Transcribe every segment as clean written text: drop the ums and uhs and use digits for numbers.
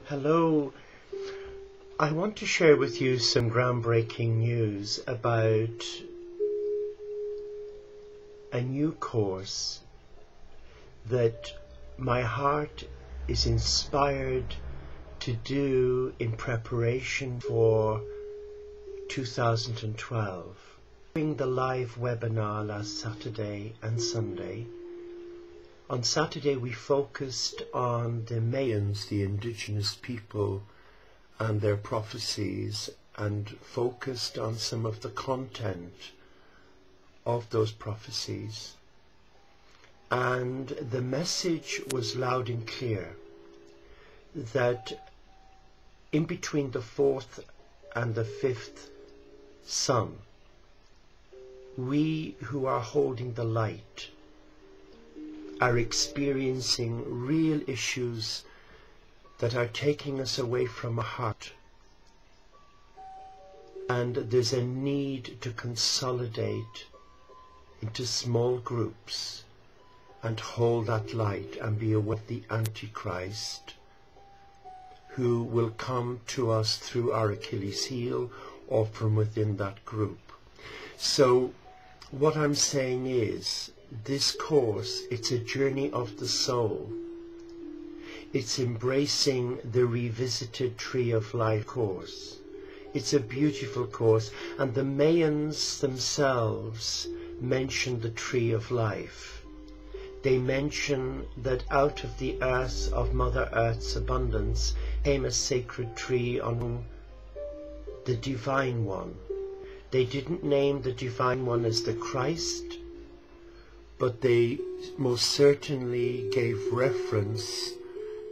Hello, I want to share with you some groundbreaking news about a new course that my heart is inspired to do in preparation for 2012. Doing the live webinar last Saturday and Sunday. On Saturday we focused on the Mayans, the indigenous people, and their prophecies, and focused on some of the content of those prophecies. And the message was loud and clear that in between the fourth and the fifth sun, we who are holding the light are experiencing real issues that are taking us away from our heart. And there's a need to consolidate into small groups and hold that light and be aware of the Antichrist, who will come to us through our Achilles heel or from within that group. So what I'm saying is, this course, it's a journey of the soul. It's embracing the Revisited Tree of Life course. It's a beautiful course, and the Mayans themselves mention the Tree of Life. They mention that out of the earth, of Mother Earth's abundance, came a sacred tree on the Divine One. They didn't name the Divine One as the Christ, but they most certainly gave reference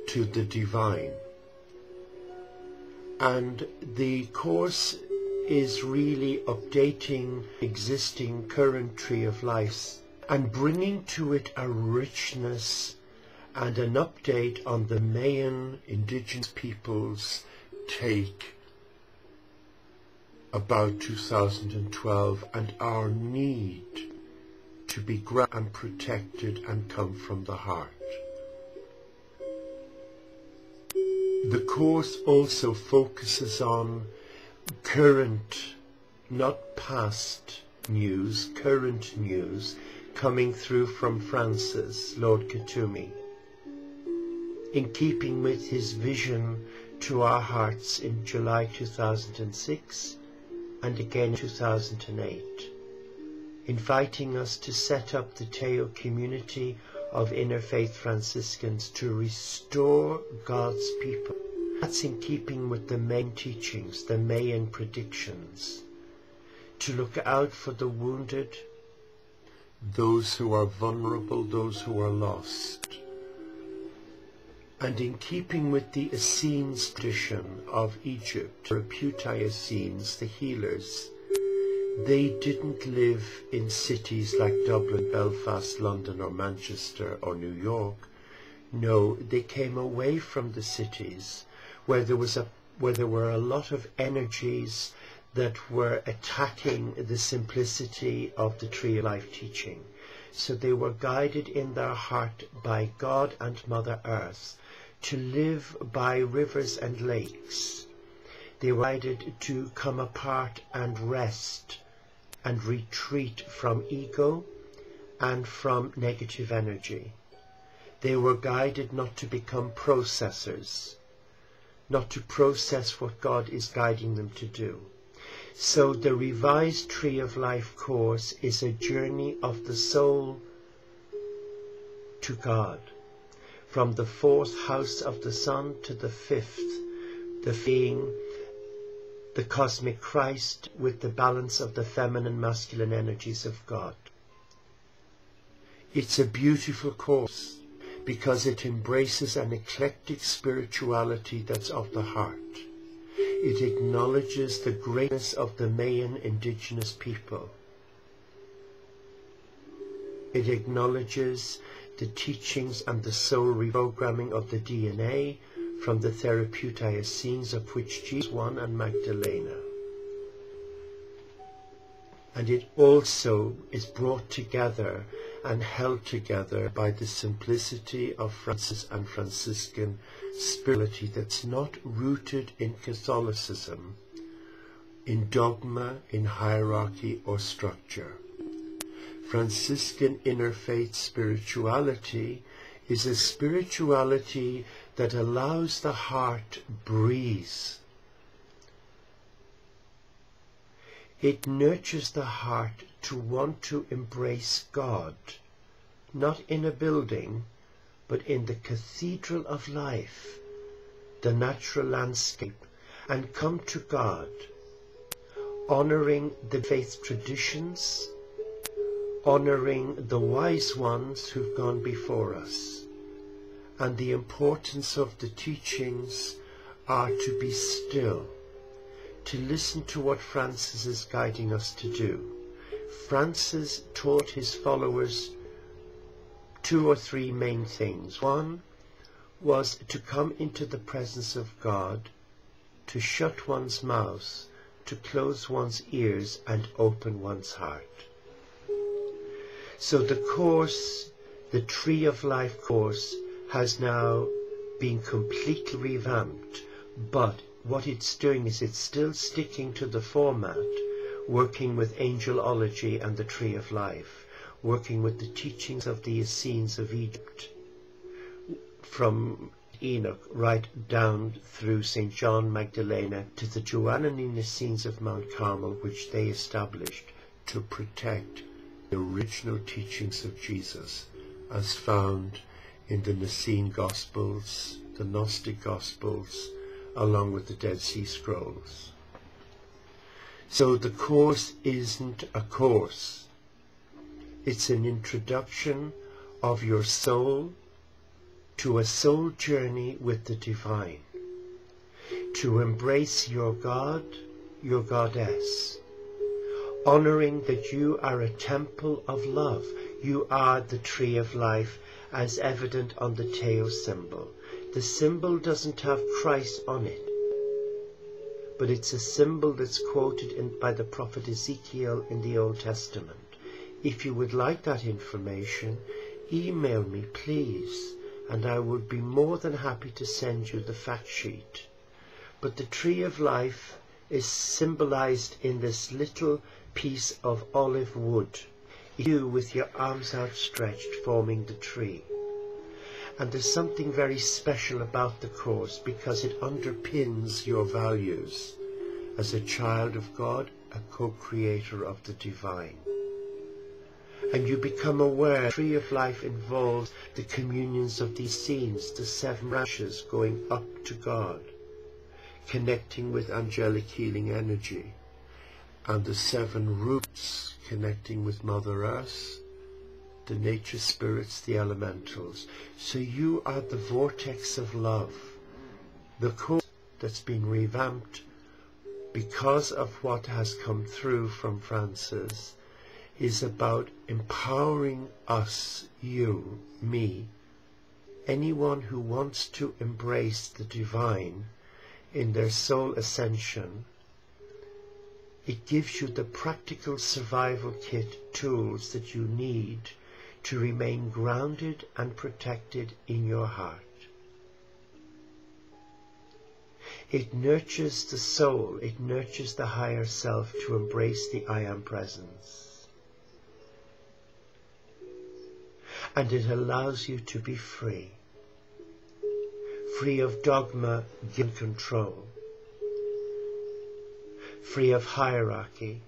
to the divine. And the course is really updating existing current Tree of Life and bringing to it a richness and an update on the Mayan indigenous peoples' take about 2012 and our need to be grounded and protected and come from the heart. The course also focuses on current, not past news, current news coming through from Francis, Lord Katumi, in keeping with his vision to our hearts in July 2006 and again in 2008. Inviting us to set up the Teo community of Inner Faith Franciscans to restore God's people. That's in keeping with the Mayan teachings, the Mayan predictions, to look out for the wounded, those who are vulnerable, those who are lost. And in keeping with the Essenes tradition of Egypt, Reputai Essenes, the healers, they didn't live in cities like Dublin, Belfast, London or Manchester or New York. No, they came away from the cities where there were a lot of energies that were attacking the simplicity of the Tree of Life teaching. So they were guided in their heart by God and Mother Earth to live by rivers and lakes. They were guided to come apart and rest and retreat from ego and from negative energy. They were guided not to become processors, not to process what God is guiding them to do. So the revised Tree of Life course is a journey of the soul to God, from the fourth house of the sun to the fifth, the being the cosmic Christ with the balance of the feminine masculine energies of God. It's a beautiful course because it embraces an eclectic spirituality that's of the heart. It acknowledges the greatness of the Mayan indigenous people. It acknowledges the teachings and the soul reprogramming of the DNA from the Therapeutai Essenes, of which Jesus one and Magdalena. And it also is brought together and held together by the simplicity of Francis and Franciscan spirituality that's not rooted in Catholicism, in dogma, in hierarchy or structure. Franciscan inner faith spirituality is a spirituality that allows the heart breathe. It nurtures the heart to want to embrace God, not in a building, but in the cathedral of life, the natural landscape, and come to God, honoring the faith traditions, honoring the wise ones who've gone before us. And the importance of the teachings are to be still, to listen to what Francis is guiding us to do. Francis taught his followers 2 or 3 main things. One was to come into the presence of God, to shut one's mouth, to close one's ears and open one's heart. So the course, the Tree of Life course, has now been completely revamped, but what it's doing is it's still sticking to the format, working with angelology and the Tree of Life, working with the teachings of the Essenes of Egypt, from Enoch right down through St. John Magdalene to the Johannine Essenes of Mount Carmel, which they established to protect the original teachings of Jesus as found in the Nicene Gospels, the Gnostic Gospels, along with the Dead Sea Scrolls. So the course isn't a course. It's an introduction of your soul to a soul journey with the divine, to embrace your God, your goddess, honoring that you are a temple of love. You are the Tree of Life, as evident on the Teo symbol. The symbol doesn't have Christ on it, but it's a symbol that's quoted by the prophet Ezekiel in the Old Testament. If you would like that information, email me please, and I would be more than happy to send you the fact sheet. But the Tree of Life is symbolized in this little piece of olive wood, you with your arms outstretched forming the tree. And there's something very special about the course because it underpins your values as a child of God, a co-creator of the divine. And you become aware the Tree of Life involves the communions of these scenes, the 7 branches going up to God, connecting with angelic healing energy, and the 7 roots connecting with Mother Earth, the nature spirits, the elementals. So you are the vortex of love. The course that's been revamped because of what has come through from Francis is about empowering us, you, me, anyone who wants to embrace the divine in their soul ascension. It gives you the practical survival kit tools that you need to remain grounded and protected in your heart. It nurtures the soul, it nurtures the higher self to embrace the I Am presence. And it allows you to be free. Free of dogma and control. Free of hierarchy,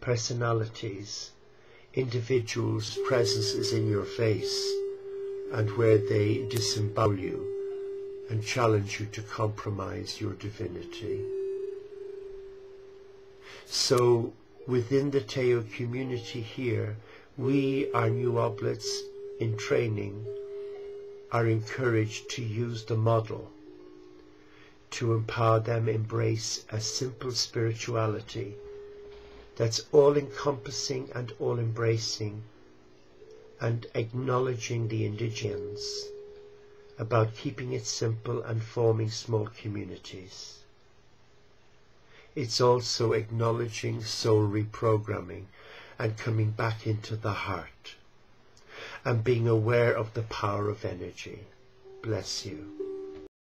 personalities, individuals' presence is in your face, and where they disembowel you and challenge you to compromise your divinity. So within the Teo community here, we, our new oblates in training, are encouraged to use the model to empower them embrace a simple spirituality that's all-encompassing and all-embracing, and acknowledging the indigenous, about keeping it simple and forming small communities. It's also acknowledging soul reprogramming and coming back into the heart. and being aware of the power of energy. Bless you.